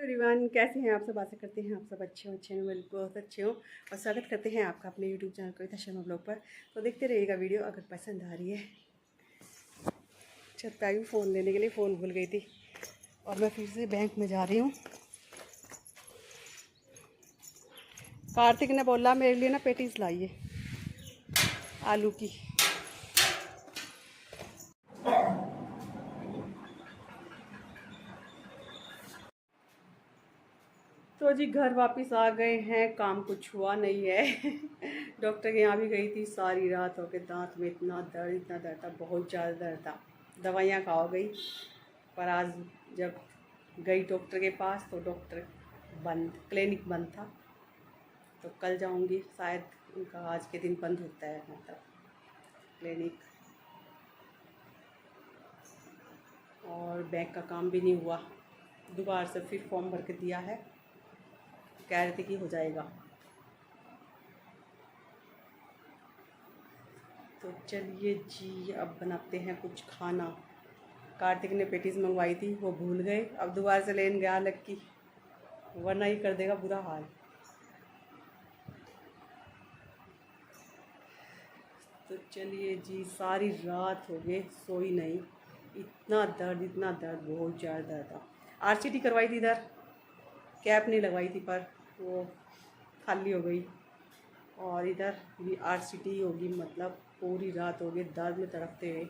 Everyone, कैसे हैं आप सब। आशा करते हैं आप सब अच्छे हैं। मैं बहुत अच्छे हूँ और स्वागत करते हैं आपका अपने YouTube channel Kavita Sharma blog पर। तो देखते रहिएगा वीडियो, अगर पसंद आ रही है। छत पे आई हूँ फ़ोन लेने के लिए, फ़ोन भूल गई थी और मैं फिर से बैंक में जा रही हूँ। कार्तिक ने बोला मेरे लिए ना पेटीज लाइए आलू की। तो जी घर वापस आ गए हैं, काम कुछ हुआ नहीं है। डॉक्टर के यहाँ भी गई थी, सारी रात हो के दांत में इतना दर्द था, बहुत ज़्यादा दर्द था। दवाइयाँ खाओ गई, पर आज जब गई डॉक्टर के पास तो डॉक्टर बंद, क्लिनिक बंद था। तो कल जाऊंगी, शायद उनका आज के दिन बंद होता है, मतलब क्लिनिक। और बैंक का काम भी नहीं हुआ, दोबारा से फिर फॉर्म भर के दिया है, कह रहे थे कि हो जाएगा। तो चलिए जी, अब बनाते हैं कुछ खाना। कार्तिक ने पेटीज मंगवाई थी, वो भूल गए, अब दोबारा से लेने गया लक्की, वरना ही कर देगा बुरा हाल। तो चलिए जी, सारी रात हो गई, सोई नहीं, इतना दर्द, बहुत ज़्यादा दर्द था। आरसीटी करवाई थी इधर, कैप नहीं लगवाई थी, पर वो खाली हो गई। और इधर भी आरसीटी होगी, मतलब पूरी रात हो गई दर्द में तड़पते हुए।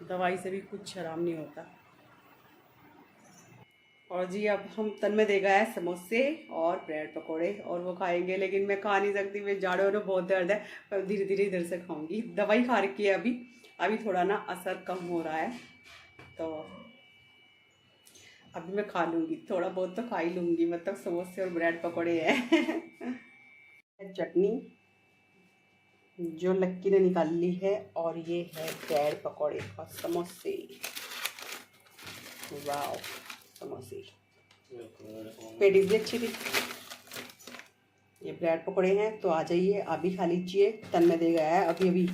दवाई से भी कुछ आराम नहीं होता। और जी अब हम तन में देगा है समोसे और ब्रेड पकोड़े, और वो खाएंगे, लेकिन मैं खा नहीं सकती, मेरे जाड़ों में बहुत दर्द है, पर धीरे धीरे इधर से खाऊंगी। दवाई खा रखी है अभी थोड़ा ना असर कम हो रहा है, तो अभी मैं खा लूँगी, थोड़ा बहुत तो खा ही लूँगी। मतलब समोसे और ब्रेड पकोड़े हैं। चटनी जो लक्की ने निकाल ली है, और ये है ब्रेड पकोड़े और समोसे। वाह, समोसे, पेटीज भी अच्छी थी। ये ब्रेड पकोड़े हैं, तो आ जाइए आप भी खा लीजिए। तन में दे गया है अभी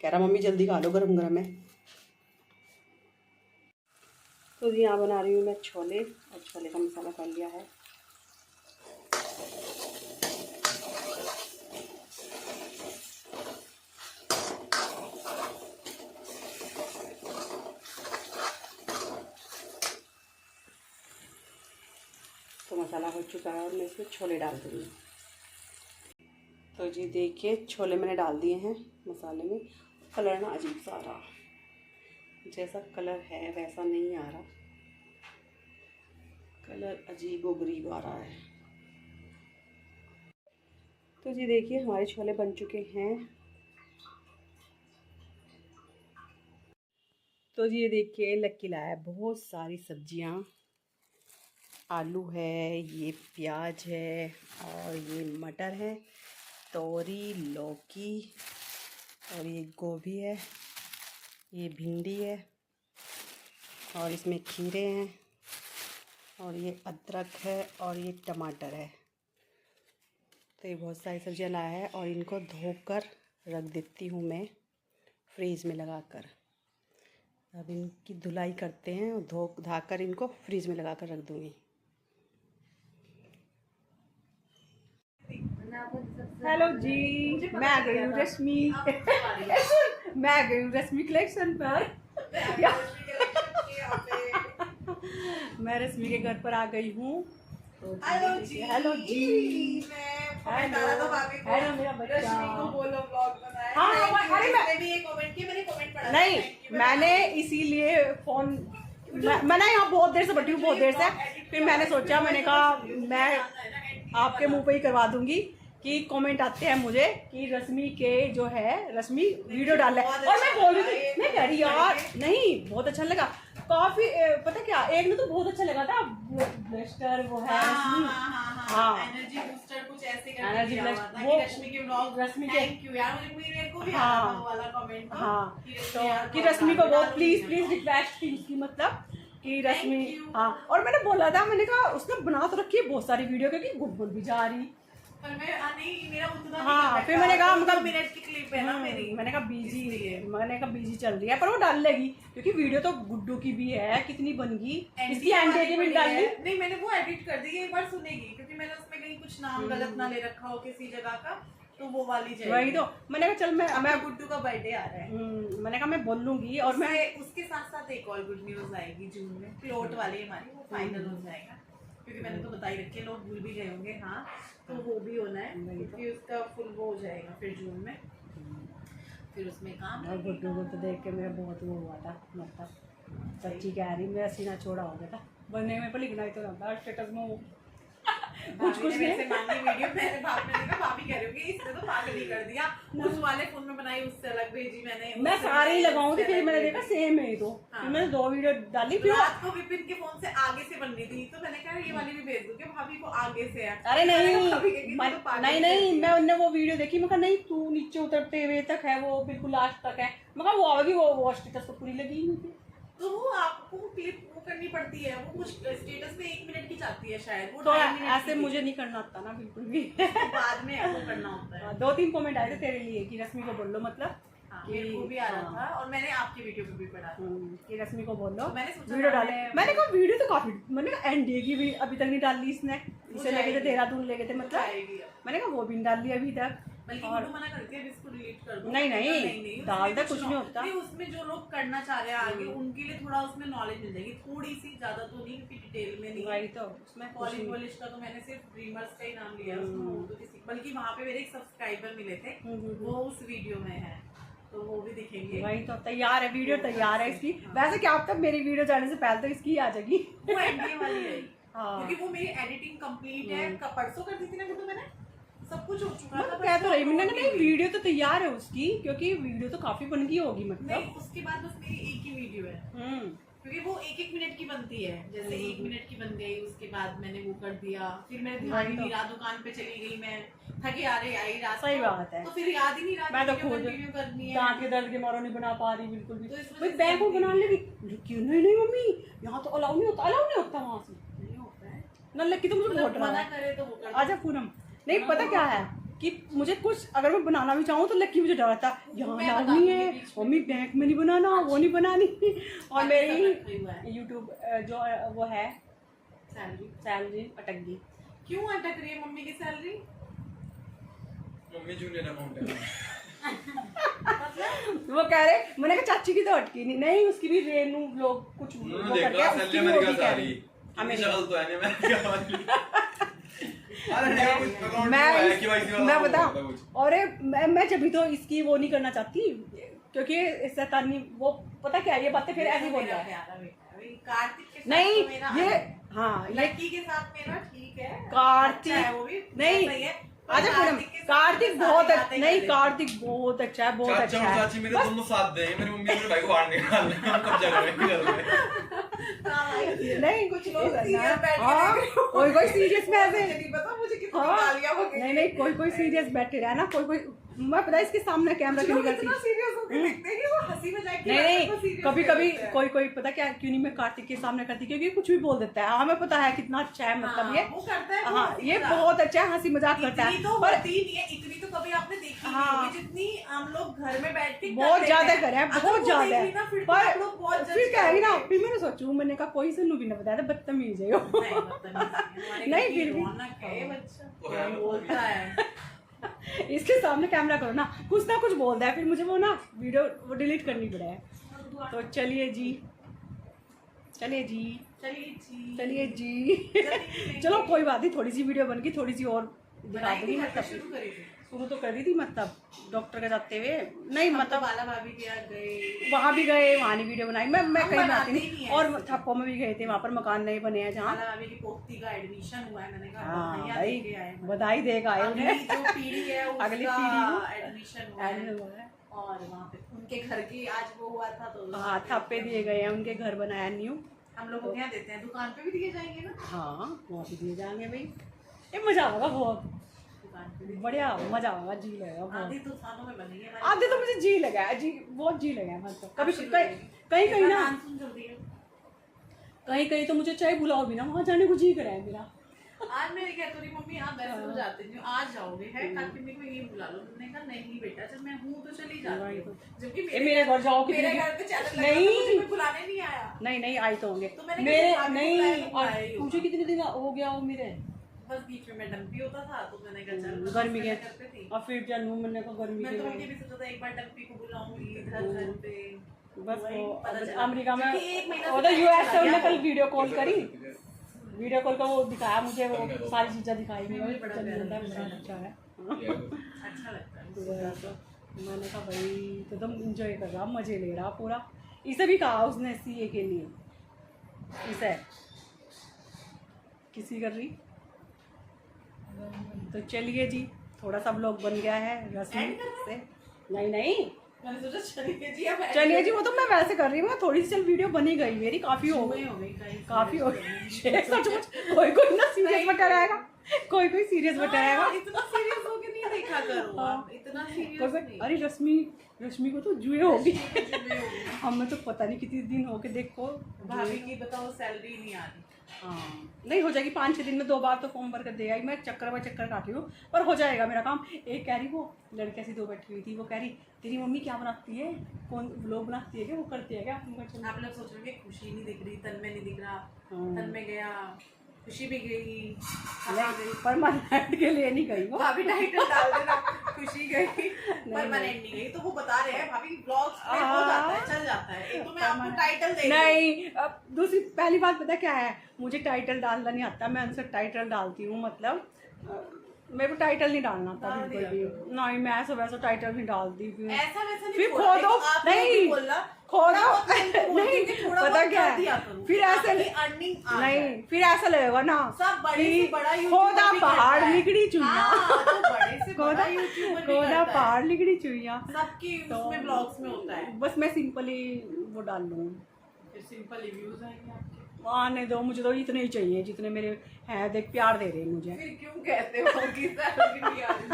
कह रहा मम्मी जल्दी खा लो, गरम गरम है। तो जी यहाँ बना रही हूँ मैं छोले, और छोले का मसाला कर लिया है। तो मसाला हो चुका है और मैं इसमें छोले डाल दूँगी। तो जी देखिए, छोले मैंने डाल दिए हैं मसाले में। कलर ना अजीब सा आ रहा, जैसा कलर है वैसा नहीं आ रहा, कलर अजीबोगरीब आ रहा है। तो जी देखिए, हमारे छोले बन चुके हैं। तो जी ये देखिए, लक्की लाया है बहुत सारी सब्जियां। आलू है, ये प्याज है, और ये मटर है, तोरी, लौकी, और ये गोभी है, ये भिंडी है, और इसमें खीरे हैं, और ये अदरक है, और ये टमाटर है। तो ये बहुत सारी सब्जियां लाया है, और इनको धोकर रख देती हूँ मैं फ्रीज़ में लगा कर। अब इनकी धुलाई करते हैं, और धाकर इनको फ्रीज में लगा कर रख दूँगी। हेलो जी, मैं आ गई हूँ रश्मि। मैं आ गई हूँ रश्मि कलेक्शन पर। मैं रश्मि के घर पर आ गई हूँ। हेलो जी, हेलो जी, हेलो मेरा बच्चा। हाँ, नहीं, मैंने इसीलिए फ़ोन, मैं यहाँ बहुत देर से बैठी हूँ, बहुत देर से। फिर मैंने सोचा, मैंने कहा मैं आपके मुंह पे ही करवा दूंगी कि कमेंट आते हैं मुझे कि रश्मि के जो है, रश्मि वीडियो डाल रहा है। और मैं बोल रही थी, मैं कह रही यार नहीं, बहुत अच्छा लगा काफी। पता क्या, एक में तो बहुत अच्छा लगा था, ब्लस्टर वो है, हाँ एनर्जी बूस्टर कुछ ऐसे करके वो रश्मि के ब्लॉग, रश्मि के, थैंक यू यार, मेरे को भी आया था वो वाला कमेंट। हाँ, तो कि रश्मि को बहुत प्लीज रिक्वेस्ट थी उसकी, मतलब कि रश्मि, हाँ। और मैंने बोला था, मैंने कहा उसने बना तो रखी है बहुत सारी वीडियो, क्योंकि गुड भी जा रही, पर मैं नहीं, मेरा उतना हाँ, फिर मैंने कहा मतलब मिनट की क्लिप है ना मेरी, मैंने कहा बिजी चल रही है, पर वो डाल लेगी क्योंकि वीडियो तो गुड्डू की भी है, कितनी बन गई इसकी एंड की भी डाल ली। नहीं मैंने वो एडिट कर दी, एक बार सुनेगी क्योंकि मैंने उसमें कहीं कुछ नाम गलत ना ले रखा हो किसी जगह का, तो वो वाली जाएगी। वही तो मैंने कहा चल मैं गुड्डू का बर्थडे आ रहा है, मैंने कहा मैं बोल लूंगी। और मैं उसके साथ साथ एक और गुड न्यूज आएगी जून में, प्लॉट वाली हमारी, वो फाइनल हो जाएगा क्योंकि मैंने तो बता ही रखे, लोग भूल भी गए होंगे। हाँ तो वो भी होना है क्योंकि उसका फुल वो हो जाएगा फिर जून में, फिर उसमें काम। और गुड्डू को तो देख के मेरा बहुत वो हुआ था, मतलब सच्ची कह रही, मेरा सीना छोड़ा हो गया था बनने में, पर लिखना ही तो रहता स्टेटस में वो कुछ नहीं मांगी वीडियो, मैंने कहा भाभी कह रही होगी इसने तो पागल ही कर दिया, उस वाले फोन में बनाई उससे अलग भेजी मैंने, मैं सारे ही लगाऊंगी, फिर मैंने देखा सेम है तो फिर मैंने 2 वीडियो डाली। फिर रात को विपिन के फोन से आगे से बननी थी तो मैंने कहा ये वाली भी भेज दूं कि भाभी को आगे से है। अरे नहीं मैं उनने वो वीडियो देखी, मैं कहा नहीं तू नीचे उतरते हुए तक है वो बिल्कुल लास्ट तक है, मैं कहा वो आएगी वो स्टेटस तो पूरी लगी ही नहीं थी, तो वो आपको क्लिप वो करनी पड़ती है, वो कुछ स्टेटस में 1 मिनट की जाती है शायद, वो तो ऐसे मुझे नहीं करना आता ना बिल्कुल भी बाद में वो करना होता है। 2-3 कमेंट आए थे तेरे लिए कि रश्मि को बोल लो, मतलब मेरे को भी आ रहा था और मैंने आपकी वीडियो पे भी पढ़ा था कि रश्मि को बोल लो मैंने वीडियो डाले। मैंने कहा वीडियो तो काफी, मैंने कहा एनडीए की भी अभी तक नहीं डाल ली इसने, इसे लेके थे देहरादून लेके थे, मतलब मैंने कहा वो भी नहीं डाल ली अभी तक, और मना करती है इसको डिलीट कर दो। नहीं डाल दे, कुछ नहीं होता। उसमें जो लोग करना चाह रहे हैं आगे उनके लिए थोड़ा उसमें नॉलेज मिल जाएगी, थोड़ी सी, ज्यादा तो नहीं क्योंकि डिटेल में नहीं। वही तो उसमें पॉलिश का तो मैंने सिर्फ ड्रीमर्स का ही नाम लिया, उसमें तो किसी, बल्कि वहाँ पे मेरे एक सब्सक्राइबर मिले थे वो उस वीडियो में है, तो वो भी दिखेंगे। वही तो तैयार है, वीडियो तैयार है इसकी। वैसे क्या अब तक मेरी वीडियो जाने से पहले तो इसकी आ जाएगी, वो एनडीए वाली है हाँ। क्योंकि वो मेरी एडिटिंग कंप्लीट है, परसों कर दी थी ना गुड्डू, मैंने सब कुछ हो चुका था, कह तो रही मैंने नहीं वीडियो तो तैयार है उसकी, क्योंकि वीडियो तो काफी बन गई होगी, मतलब नहीं उसके बाद बस मेरी एक ही वीडियो है क्योंकि वो 1-1 मिनट की बनती है, जैसे 1 मिनट की बन गई, उसके बाद मैंने वो कर दिया, फिर मेरे ध्यान ही नहीं रहा, दुकान पे चली गई मैं, थके आ रही आई रात, सही बात है, तो फिर याद ही नहीं रहा, मैं तो खुद करनी है, दांत के दर्द के मारो नहीं बना पा रही बिल्कुल भी। भाई बैग को बना ले, क्यों नहीं मम्मी यहाँ तो अलाउ नहीं होता वहाँ से नहीं होता है ना, लक्की तो मुझे बहुत मना करे तो वो कर। आजा पूनम, नहीं पता क्या है कि मुझे कुछ अगर मैं बनाना भी चाहूँ तो लक्की मुझे डरता यहाँ अलाउ नहीं है मम्मी, बैंक में नहीं बनाना, वो नहीं बनानी। और मेरी यूट्यूब जो वो है सैलरी अटक गई। क्यों अटक रही है मम्मी की सैलरी? मम्मी जूनियर अमाउंट है वो कह रहे, मैंने कहा चाची की तो अटकी नहीं उसकी भी रेनू लोग कुछ वो करके उसकी भी होगी कह रही हमें शक्ल तो है नहीं, मैं बता, और मैं जब भी तो इसकी वो नहीं करना चाहती क्योंकि शैतानी वो पता क्या ये बातें फिर ऐसी बोल रहा है कार्तिक नहीं ये हाँ लड़की के साथ मेरा ठीक है, कार्तिक नहीं अच्छा पूनम कार्तिक बहुत नहीं कार्तिक बहुत अच्छा है, बहुत अच्छा है। चाची मेरे दोनों साथ दे, मेरी मम्मी मेरे भाई को बाहर निकाल दे, हम कब नहीं कुछ लोग कोई सीरियस में ऐसे नहीं पता मुझे कितनी गालियां हो गई। नहीं कोई सीरियस बैठे रहा ना, कोई मैं पता है इसके सामने कैमरा क्यों नहीं करती, सीरियस होके देखते हैं वो हंसी मजाक की नहीं कभी कोई पता क्या क्यों नहीं मैं कार्तिक के सामने करती, क्योंकि कुछ भी बोल देता है, हमें पता है कितना अच्छा है, मतलब ये वो करता है, हाँ ये बहुत अच्छा है, हंसी मजाक करता है, पर इतनी तो कभी आपने देखी नहीं जितनी हम लोग घर में बैठ के बहुत ज्यादा करे हैं, बहुत ज्यादा है, पर फिर कहेगी ना, फिर मैंने सोचू मैंने कहा कोई से भी ना बताया था बदतमीज है नहीं फिर भी बोलता है इसके सामने कैमरा करो ना कुछ बोलता है, फिर मुझे वो ना वीडियो वो डिलीट करनी पड़ा है। तो चलिए जी चलो कोई बात नहीं, थोड़ी सी वीडियो बन गई, थोड़ी सी और दिखा दूंगी, मतलब शुरू तो कर दी थी, मतलब डॉक्टर के जाते हुए नहीं, मतलब वहाँ भी गए, वहाँ नहीं वीडियो बनाई, मैं कहीं बनाती नहीं, और थप्पो में भी गए थे, वहाँ पर मकान नहीं बने हैं जहाँ एडमिशन हुआ है, मैंने कहा हाँ भाई बधाई देगा उन्हें, अगली पीढ़ी एडमिशन हुआ है, और वहाँ पे उनके घर की आज वो हुआ था, तो हाँ थप्पे दिए गए हैं, उनके घर बनाया न्यू, हम लोग यहाँ देते हैं, दुकान पे भी दिए जाएंगे ना, हाँ वहाँ भी दिए जाएंगे भाई, ये मजा आएगा बहुत बढ़िया, मजा आएगा, जी लगेगा बहुत, आधे तो मुझे जी लगा है, जी बहुत जी लगा है, मतलब कभी कहीं ना कहीं तो मुझे चाहे बुलाओ भी ना वहाँ जाने को जी करा है मेरा, आज मैं कह तो रही मम्मी आप वैसे हो जाते नहीं आज जाओगे है ताकि मेरे को ये बुला लो। मैंने कहा नहीं बेटा जब मैं हूँ तो चली जाती हूँ। जबकि मेरे घर जाओ मेरे घर पे चैनल लगा नहीं। तो मुझे कोई बुलाने नहीं आया। नहीं आई तो होंगे तो मैंने मेरे कहा नहीं बुलाए ही तुझे कितने दिन हो गया वो मेरे बस बीच में मैं डंपी होता था तो मैंने कहा चल गर्मी के करते थी। और फिर जन्म मैंने को गर्मी मैं के तो उनके भी सोचा था एक बार डंपी को बुलाऊंगी घर पे बस वही वो पता चला। अमेरिका में क्योंकि एक महीना उधर से यूएस से चला उन्होंने गया कल वो। वीडियो कॉल करी वीडियो कॉल का वो दिखाया मुझे वो सारी चीजें दिखाई मुझे बड़ा प्यारा लगता है। अच्छा है अच्छा लगता है तो मैंने कहा भाई तो तुम इंजॉय कर रहा मजे ले रहा पूरा इसे भी कहा उसने सीए के लिए इसे किसी कर रही तो चलिए जी थोड़ा सा ब्लॉग बन गया है रस्मी End कर से नहीं मैंने सोचा चलिए जी अब चलिए जी वो तो मैं वैसे कर रही हूँ थोड़ी सी चल वीडियो बनी गई मेरी काफी हो गई काफी हो गई सचमुच कोई ना सीरियस बटा रहेगा कोई सीरियस बटा रहेगा इतना सीरियस होके नहीं देखा करो आप इतना सीरियस नहीं। अरे रश्मि को तो जुए होगी हमें तो पता नहीं कितने दिन हो के देखो भाभी की बताओ सैलरी नहीं आ रही। हाँ नहीं हो जाएगी 5-6 दिन में 2 बार तो फॉर्म भर कर दे आई मैं चक्कर में चक्कर काट रही हूँ पर हो जाएगा मेरा काम। एक कह रही वो लड़के ऐसी 2 बैठी हुई थी वो कह रही तेरी मम्मी क्या बनाती है कौन व्लॉग बनाती है क्या वो करती है क्या आप लोग सोच रहे हैं खुशी नहीं दिख रही तन में नहीं दिख रहा हाँ। तन में गया खुशी भी गई परमानेंट के लिए नहीं गई वो भाभी टाइटल डाल देना खुशी गई परमानेंट नहीं गई तो वो बता रहे हैं भाभी ब्लॉग्स पे हो जाता है चल जाता है। एक तो मैं आपको टाइटल दे नहीं अब दूसरी पहली बात पता क्या है मुझे टाइटल डालना नहीं आता मैं उनसे टाइटल डालती हूँ मतलब मेरे को टाइटल नहीं डालना आता बिल्कुल भी नहीं मैं ऐसा वैसा टाइटल नहीं डालती फिर ऐसा वैसा नहीं फिर बोला, खो दो आपने नहीं भी बोला खो दो नहीं पता क्या है फिर ऐसे अर्निंग नहीं फिर ऐसा लगेगा ना सब बड़े से बड़ा खोदा पहाड़ लिकड़ी चुइया हाँ, तो बड़े से बड़ा खोदा यूट्यूबर भी खोदा करता है। पहाड़ लिकड़ी चुइया सबकी उसमें ब्लॉग्स में होता है। बस मैं सिंपली वो डाल लूँ फिर सिंपल रिव्यूज आएंगे आपके। आने दो मुझे तो इतने ही चाहिए जितने मेरे हैं देख प्यार दे रहे हैं मुझे फिर क्यों कहते हो कि सैलरी नहीं आ रही?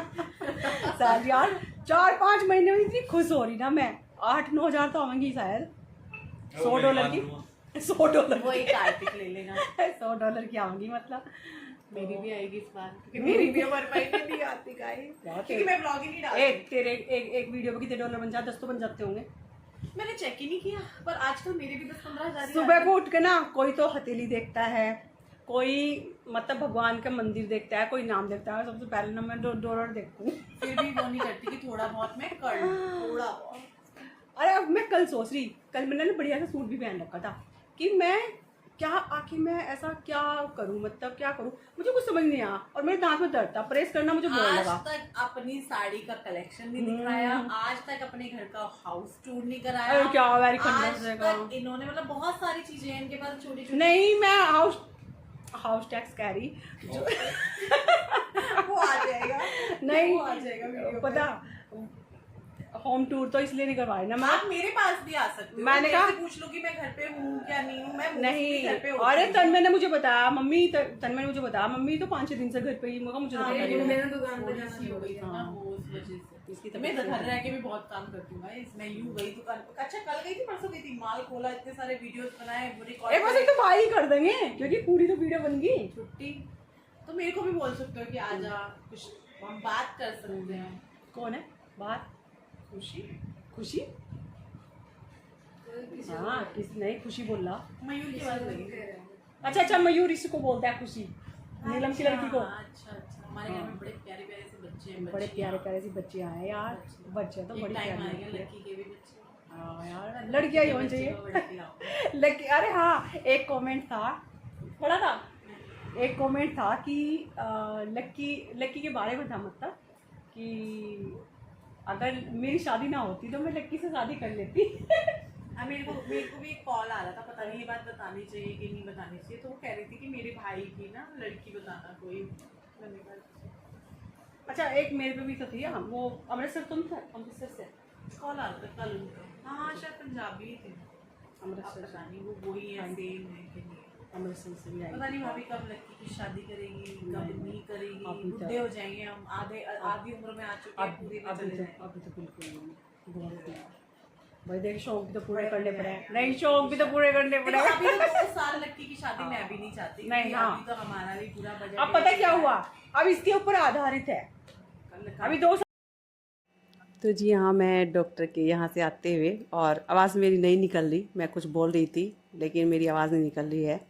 शायद यार 4-5 महीने में इतनी खुश हो रही ना मैं 8-9 हज़ार तो आवेंगी शायद $100 की $100 वो एक आर्टिक ले लेना। $100 की आऊंगी मतलब मेरी भी आएगी इस बार क्योंकि मेरी भी हमारे महीने नहीं आती गाइस क्योंकि मैं ब्लॉग ही नहीं डालती। एक तेरे एक वीडियो पे कितने डॉलर बन जाते 10 तो बन जाते होंगे मैंने चेक ही नहीं किया पर आजकल मेरे भी 10-15 हज़ार सुबह को उठ के ना कोई तो हथेली देखता है कोई मतलब भगवान का मंदिर देखता है कोई नाम देखता है सबसे पहले ना मैं डॉलर देखती हूँ फिर भी वो नहीं करती कि थोड़ा बहुत मैं कर लूं, थोड़ा बहुत। अरे अब मैं कल सोच रही कल मैंने ना बढ़िया सा सूट भी पहन रखा था कि मैं क्या आखिर मैं ऐसा क्या करूं मतलब क्या करूं मुझे कुछ समझ नहीं आया और मेरे दांत में दर्द था प्रेस करना मुझे बहुत लगा। आज तक अपनी साड़ी का कलेक्शन नहीं दिखाया आज तक अपने घर का हाउस टूर नहीं कराया। अरे क्या वेरी आज तक इन्होंने मतलब बहुत सारी चीजें हैं इनके पास छोटी छोटी। नहीं मैं हाउस टैक्स कह रही वो आ जाएगा नहीं वो आ जाएगा वीडियो पता होम टूर तो इसलिए नहीं करवाई ना मैं आप मेरे पास भी आ सकते हो मैंने कहा पूछ लो कि मैं घर पे हूँ क्या नहीं हूँ मैं नहीं घर पे होती अरे हूँ। तन्मय ने मुझे बताया मम्मी तन्मय ने मुझे बताया मम्मी तो 5-6 दिन से घर पे ही मुझे तो हाँ, पता ये नहीं मेरे दुकान पे जाना हो गई है ना हाँ। वो उस वजह से इसकी मैं तबीयत घर रह के भी बहुत काम करती हूँ गाइस। मैं यूं गई दुकान पे अच्छा कल गई थी परसों गई थी माल खोला इतने सारे वीडियोस बनाए एक बस एक तो भाई कर देंगे क्योंकि पूरी तो वीडियो बन गई छुट्टी तो मेरे को भी बोल सकते हो कि आजा कुछ हम बात कर सकते हैं। कौन है बात खुशी हाँ किसी नहीं खुशी बोल रहा मयूर की बात लगी अच्छा मयूर इसको बोलता है खुशी नीलम की लड़की को अच्छा हमारे घर में बड़े प्यारे प्यारे से बच्चे हैं बड़े प्यारे से बच्चे आए यार बच्चे तो बड़ी टाइम आ प्यारी गया लगती है। लड़की के भी बच्चे हाँ यार लड़कियां ही होनी चाहिए लड़की अरे हाँ एक कमेंट था पढ़ा था एक कमेंट था कि लक्की के बारे में था मतलब कि अगर मेरी शादी ना होती तो मैं लक्की से शादी कर लेती मेरे को भी एक कॉल आ रहा था पता नहीं ये बात बतानी चाहिए कि नहीं बतानी चाहिए तो वो कह रही थी कि मेरे भाई की ना लड़की बताना कोई। मैंने कहा अच्छा एक मेरे पे भी तो थी वो अमृतसर तुम थे अमृतसर से कॉल आ रहा था कल उनका हाँ शायद पंजाबी ही थे अमृतसर पता नहीं वो वही है सेम है कि नहीं अमृतसर से भी आई पता नहीं भाभी कब लड़की की शादी करेगी कब नहीं करेगी अभी तक। बुढ़े हो जाएंगे हम आधी उम्र में आ चुके हैं पूरी में चले जाएंगे। अभी तो बिल्कुल नहीं बहुत भाई देख शौक भी तो पूरे करने पड़े, नहीं शौक भी तो पूरे करने पड़े। अभी तो 2 साल लक्की की शादी मैं भी नहीं चाहती, नहीं, हाँ। अभी तो हमारा भी पूरा बजट। अब पता क्या हुआ, अब इसके ऊपर आधारित है अभी 2 साल। तो जी हाँ, मैं डॉक्टर के यहाँ से आते हुए, और आवाज़ मेरी नहीं निकल रही, मैं कुछ बोल रही थी लेकिन मेरी आवाज़ नहीं निकल रही है।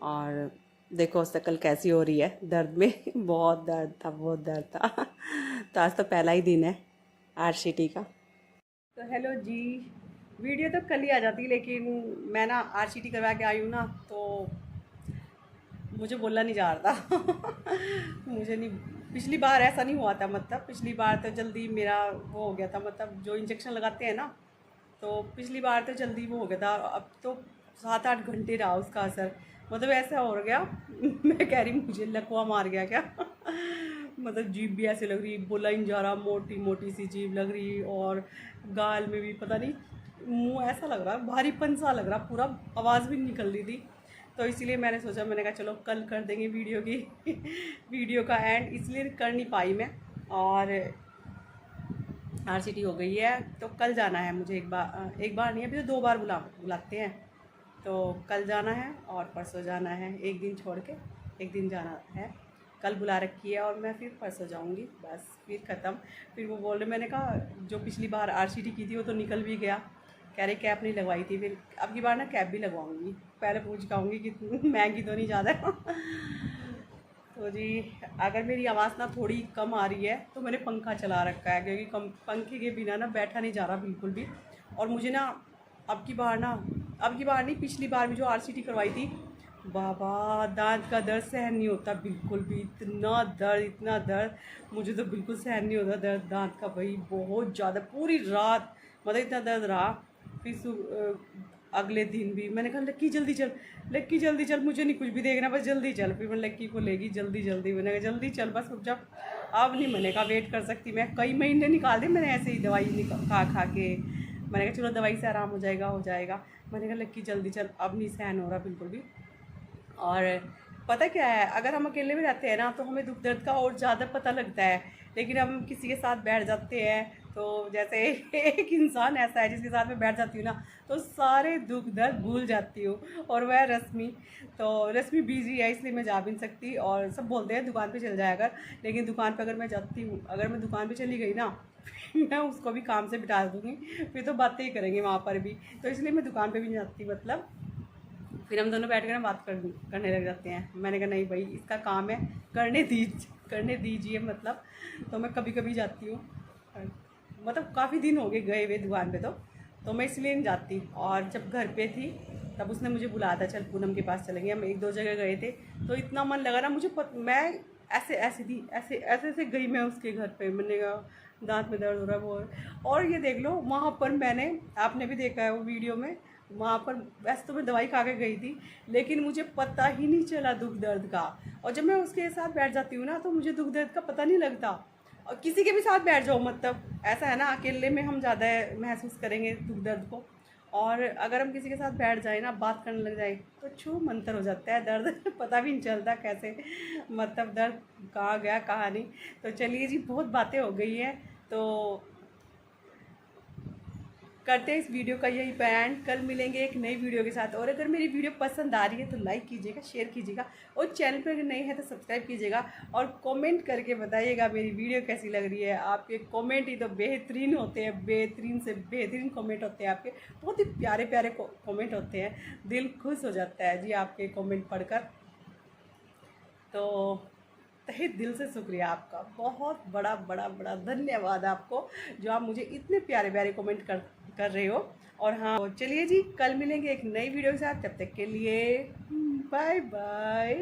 और देखो शक्ल कैसी हो रही है दर्द में। बहुत दर्द था, बहुत दर्द था। तो आज तो पहला ही दिन है RCT का। तो हेलो जी, वीडियो तो कल ही आ जाती लेकिन मैं ना RCT करवा के आई हूँ ना, तो मुझे बोलना नहीं जा रहा था। मुझे नहीं, पिछली बार ऐसा नहीं हुआ था, मतलब पिछली बार तो जल्दी मेरा वो हो गया था, मतलब जो इंजेक्शन लगाते हैं ना, तो पिछली बार तो जल्दी वो हो गया था। अब तो 7-8 घंटे रहा उसका असर, मतलब ऐसा हो गया। मैं कह रही मुझे लकवा मार गया क्या। मतलब जीभ भी ऐसे लग रही, बोला ही नहीं जा रहा, मोटी मोटी सी जीभ लग रही, और गाल में भी पता नहीं, मुंह ऐसा लग रहा, भारीपन सा लग रहा पूरा, आवाज़ भी नहीं निकल रही थी। तो इसलिए मैंने सोचा, मैंने कहा चलो कल कर देंगे वीडियो की वीडियो का एंड, इसलिए कर नहीं पाई मैं। और RCT हो गई है तो कल जाना है मुझे, एक बार नहीं, अभी तो 2 बार बुलाते हैं। तो कल जाना है और परसों जाना है, एक दिन छोड़ के एक दिन जाना है। कल बुला रखी है और मैं फिर परसों जाऊंगी, बस फिर ख़त्म। फिर वो बोल रहे, मैंने कहा जो पिछली बार RCT की थी वो तो निकल भी गया, कह रहे कैप नहीं लगवाई थी, फिर अब की बार ना कैप भी लगवाऊंगी। पहले पूछ के आऊँगी कि महंगी तो नहीं ज़्यादा। तो जी अगर मेरी आवाज़ ना थोड़ी कम आ रही है तो मैंने पंखा चला रखा है, क्योंकि पंखे के बिना ना बैठा नहीं जा रहा बिल्कुल भी। और मुझे ना अब की बार नहीं, पिछली बार भी जो RCT करवाई थी, बाबा दांत का दर्द सहन नहीं होता बिल्कुल भी, इतना दर्द मुझे तो बिल्कुल सहन नहीं होता दर्द दांत का भाई, बहुत ज़्यादा, पूरी रात मतलब इतना दर्द रहा। फिर अगले दिन भी मैंने कहा लक्की जल्दी चल, मुझे नहीं कुछ भी देखना, बस जल्दी चल। फिर मैं लक्की को लेगी जल्दी, मैंने कहा जल्दी चल बस, जब अब नहीं, मैंने कहा वेट कर सकती मैं, कई महीने निकाल दिए मैंने ऐसे ही दवाई खा के। मैंने कहा चलो दवाई से आराम हो जाएगा। मैंने कहा लक्की जल्दी चल, अब नहीं सहन हो रहा बिल्कुल भी। और पता क्या है, अगर हम अकेले में रहते हैं ना तो हमें दुख दर्द का और ज़्यादा पता लगता है, लेकिन हम किसी के साथ बैठ जाते हैं, तो जैसे एक इंसान ऐसा है जिसके साथ मैं बैठ जाती हूँ ना, तो सारे दुख दर्द भूल जाती हूँ। और वह रश्मि, तो रश्मि बिजी है इसलिए मैं जा भी नहीं सकती, और सब बोलते हैं दुकान पे चल जाया कर, लेकिन दुकान पे अगर मैं जाती हूँ, अगर मैं दुकान पे चली गई ना, मैं उसको भी काम से बिठा दूँगी, फिर तो बातें ही करेंगे वहाँ पर भी, तो इसलिए मैं दुकान पर भी नहीं जाती। मतलब फिर हम दोनों बैठ कर बात करने लग जाते हैं। मैंने कहा नहीं भाई, इसका काम है, करने दीजिए मतलब। तो मैं कभी कभी जाती हूँ, मतलब काफ़ी दिन हो गए हुए दुकान पे, तो मैं इसलिए नहीं जाती। और जब घर पे थी तब उसने मुझे बुलाया था, चल पूनम के पास चलेंगे, हम 1-2 जगह गए थे, तो इतना मन लगा ना मुझे, मैं ऐसे गई मैं उसके घर पे, मैंने कहा दांत में दर्द हो रहा है वो। और ये देख लो, वहाँ पर मैंने, आपने भी देखा है वो वीडियो में, वहाँ पर वैसे तो मैं दवाई खा के गई थी, लेकिन मुझे पता ही नहीं चला दुख दर्द का। और जब मैं उसके साथ बैठ जाती हूँ ना, तो मुझे दुख दर्द का पता नहीं लगता। और किसी के भी साथ बैठ जाओ, मतलब ऐसा है ना, अकेले में हम ज़्यादा महसूस करेंगे दुख दर्द को, और अगर हम किसी के साथ बैठ जाए ना, बात करने लग जाए, तो छू मंतर हो जाता है, दर्द पता भी नहीं चलता कैसे, मतलब दर्द कहाँ गया कहाँ नहीं। तो चलिए जी, बहुत बातें हो गई हैं, तो करते हैं इस वीडियो का यही एंड। कल मिलेंगे एक नई वीडियो के साथ, और अगर मेरी वीडियो पसंद आ रही है तो लाइक कीजिएगा, शेयर कीजिएगा, और चैनल पर अगर नए हैं तो सब्सक्राइब कीजिएगा, और कमेंट करके बताइएगा मेरी वीडियो कैसी लग रही है। आपके कमेंट ही तो बेहतरीन होते हैं, बेहतरीन से बेहतरीन कमेंट होते हैं आपके, बहुत ही प्यारे प्यारे कमेंट होते हैं, दिल खुश हो जाता है जी आपके कमेंट पढ़कर। तो तहे दिल से शुक्रिया आपका, बहुत बड़ा धन्यवाद आपको, जो आप मुझे इतने प्यारे प्यारे कमेंट कर रहे हो। और हाँ, चलिए जी, कल मिलेंगे एक नई वीडियो के साथ, तब तक के लिए बाय बाय।